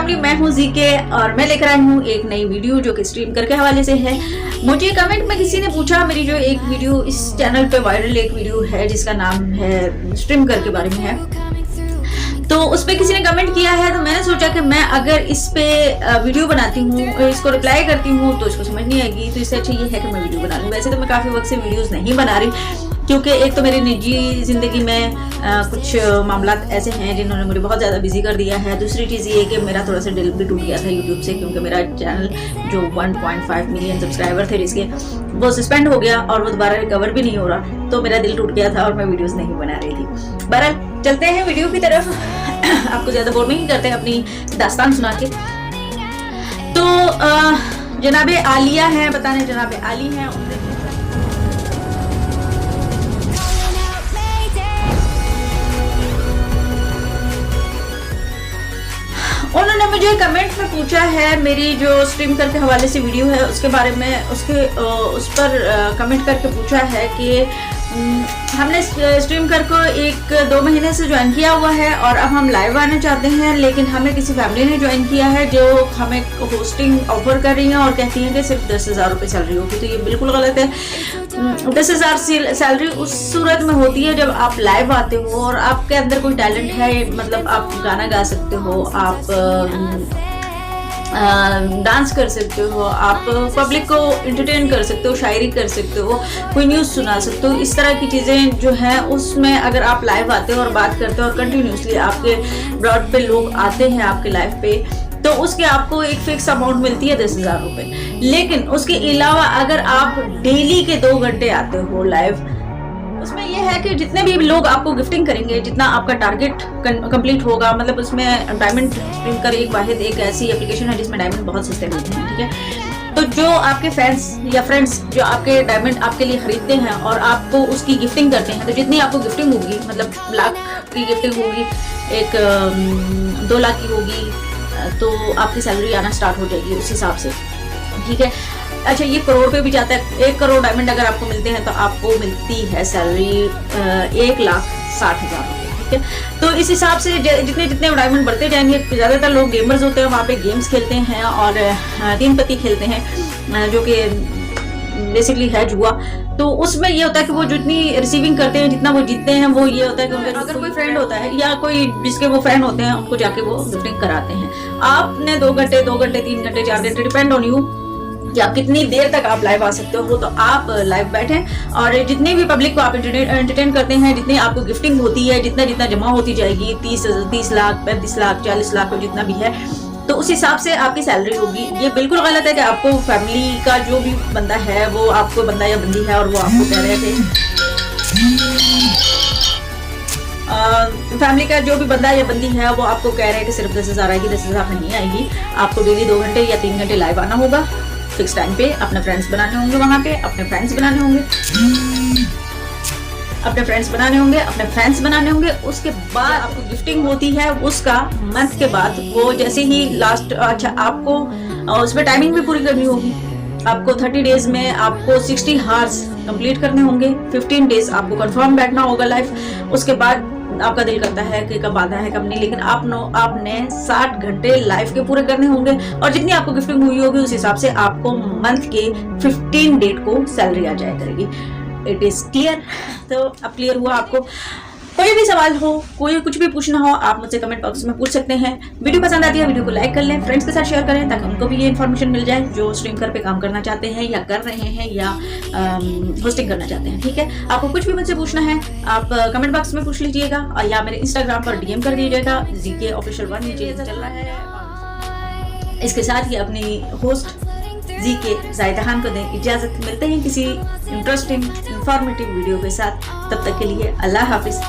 Family, मैं हूँ GK और मैं लेकर आई हूँ एक नई वीडियो जो कि स्ट्रीम करके हवाले से है। मुझे कमेंट में किसी ने पूछा, मेरी जो एक वीडियो इस चैनल पे वायरल एक वीडियो है जिसका नाम है स्ट्रीम कर के बारे में है, तो उस पर किसी ने कमेंट किया है। तो मैंने सोचा कि मैं अगर इस पे वीडियो बनाती हूँ, इसको रिप्लाई करती हूँ तो इसको समझ नहीं आएगी, तो इससे अच्छा ये है कि मैं वीडियो बना लूँ। वैसे तो मैं काफ़ी वक्त से वीडियोस नहीं बना रही, क्योंकि एक तो मेरी निजी ज़िंदगी में कुछ मामला ऐसे हैं जिन्होंने मुझे बहुत ज़्यादा बिजी कर दिया है। दूसरी चीज़ ये कि मेरा थोड़ा सा दिल भी टूट गया था यूट्यूब से, क्योंकि मेरा चैनल जो 1.5 मिलियन सब्सक्राइबर थे जिसके, वो सस्पेंड हो गया और वो दोबारा रिकवर भी नहीं हो रहा, तो मेरा दिल टूट गया था और मैं वीडियोज़ नहीं बना रही थी। बहरहाल चलते हैं वीडियो की तरफ। आपको ज़्यादा बोर नहीं करते अपनी दास्तान सुना के। तो जनाब आलिया है, बताने जनाब आली हैं, उन्होंने मुझे कमेंट में पूछा है, मेरी जो स्ट्रीम करके हवाले से वीडियो है उसके बारे में, उस पर कमेंट करके पूछा है कि हमने स्ट्रीम कर को 1-2 महीने से ज्वाइन किया हुआ है और अब हम लाइव आना चाहते हैं, लेकिन हमें किसी फैमिली ने ज्वाइन किया है जो हमें होस्टिंग ऑफर कर रही है और कहती हैं कि सिर्फ 10,000 रुपये सैलरी होगी। तो ये बिल्कुल गलत है। 10,000 सैलरी उस सूरत में होती है जब आप लाइव आते हो और आपके अंदर कोई टैलेंट है, मतलब आप गाना गा सकते हो, आप डांस कर सकते हो, आप पब्लिक को एंटरटेन कर सकते हो, शायरी कर सकते हो, कोई न्यूज़ सुना सकते हो। इस तरह की चीज़ें जो हैं उसमें अगर आप लाइव आते हो और बात करते हो और कंटिन्यूसली आपके ब्रॉड पे लोग आते हैं आपके लाइव पे, तो उसके आपको एक फिक्स अमाउंट मिलती है 10,000 रुपये। लेकिन उसके अलावा अगर आप डेली के 2 घंटे आते हो लाइव, उसमें यह है कि जितने भी लोग आपको गिफ्टिंग करेंगे, जितना आपका टारगेट कंप्लीट होगा, मतलब उसमें डायमंड स्ट्रीम कर एक ऐसी एप्लीकेशन है जिसमें डायमंड बहुत सस्ते मिलते हैं, ठीक है। तो जो आपके फैंस या फ्रेंड्स जो आपके डायमंड आपके लिए खरीदते हैं और आपको उसकी गिफ्टिंग करते हैं, तो जितनी आपको गिफ्टिंग होगी, मतलब लाख की गिफ्टिंग होगी, 2 लाख की होगी, तो आपकी सैलरी आना स्टार्ट हो जाएगी उस हिसाब से, ठीक है। अच्छा, ये करोड़ पे भी जाता है। 1 करोड़ डायमंड अगर आपको मिलते हैं तो आपको मिलती है सैलरी 1,60,000 रुपये, ठीक है। तो इस हिसाब से जितने जितने डायमंड बढ़ते जाएंगे, ज़्यादातर लोग गेमर्स होते हैं, वहाँ पे गेम्स खेलते हैं और 3 पत्ती खेलते हैं, जो कि बेसिकली है जुआ। तो उसमें ये होता है कि वो जितनी रिसीविंग करते हैं, जितना वो जीतते हैं, वो ये होता है कि अगर कोई फ्रेंड होता है या कोई जिसके वो फैन होते हैं, उनको जाके वो गिफ्टिंग कराते हैं। आपने 2 घंटे 3 घंटे 4 घंटे, डिपेंड ऑन यू कि आप कितनी देर तक आप लाइव आ सकते हो, तो आप लाइव बैठें और जितनी भी पब्लिक को आप एंटरटेन करते हैं, जितनी आपको गिफ्टिंग होती है, जितना जमा होती जाएगी, 30 लाख 35 लाख 40 लाख जितना भी है, तो उस हिसाब से आपकी सैलरी होगी। ये बिल्कुल गलत है कि आपको फैमिली का जो भी बंदा है, वो आपको बंदा या बंदी है और वो आपको कह रहे थे, फैमिली का जो भी बंदा या बंदी है वो आपको कह रहे हैं कि सिर्फ 10,000 आएगी। 10,000 नहीं आएगी, आपको डेली 2 घंटे या 3 घंटे लाइव आना होगा फिक्स टाइम पे। अपने फ्रेंड्स बनाने होंगे, वहाँ पे अपने फ्रेंड्स बनाने होंगे, अपने फैंस बनाने होंगे। उसके बाद आपको गिफ्टिंग होती है, उसका मंथ के बाद वो जैसे ही लास्ट, अच्छा आपको उसमें टाइमिंग भी पूरी करनी होगी। आपको 30 डेज में आपको 60 हार्स कंप्लीट करने होंगे, 15 डेज आपको कंफर्म बैठना होगा लाइव। उसके बाद आपका दिल करता है कि कब आना है कब नहीं, लेकिन आपने 60 घंटे लाइव के पूरे करने होंगे और जितनी आपको गिफ्टिंग हुई होगी उस हिसाब से आपको मंथ के 15 डेट को सैलरी आ जाया करेगी। It is clear? तो अब क्लियर हुआ आपको। कोई भी सवाल हो, कोई कुछ भी पूछना हो, आप मुझसे कमेंट बॉक्स में पूछ सकते हैं। वीडियो पसंद आती है, वीडियो को लाइक कर लें, फ्रेंड्स के साथ शेयर करें ताकि उनको भी ये इन्फॉर्मेशन मिल जाए जो स्ट्रीम कर पे काम करना चाहते हैं या कर रहे हैं या होस्टिंग करना चाहते हैं, ठीक है। आपको कुछ भी मुझसे पूछना है आप कमेंट बॉक्स में पूछ लीजिएगा और या मेरे इंस्टाग्राम पर DM कर दीजिएगा, जीके ऑफिशियल 1 नीचे चल रहा है। इसके साथ ही अपनी होस्ट जीके जाहिदा खान को दें इजाजत। मिलते हैं किसी इंटरेस्टिंग इंफॉर्मेटिव वीडियो के साथ, तब तक के लिए अल्लाह हाफिज।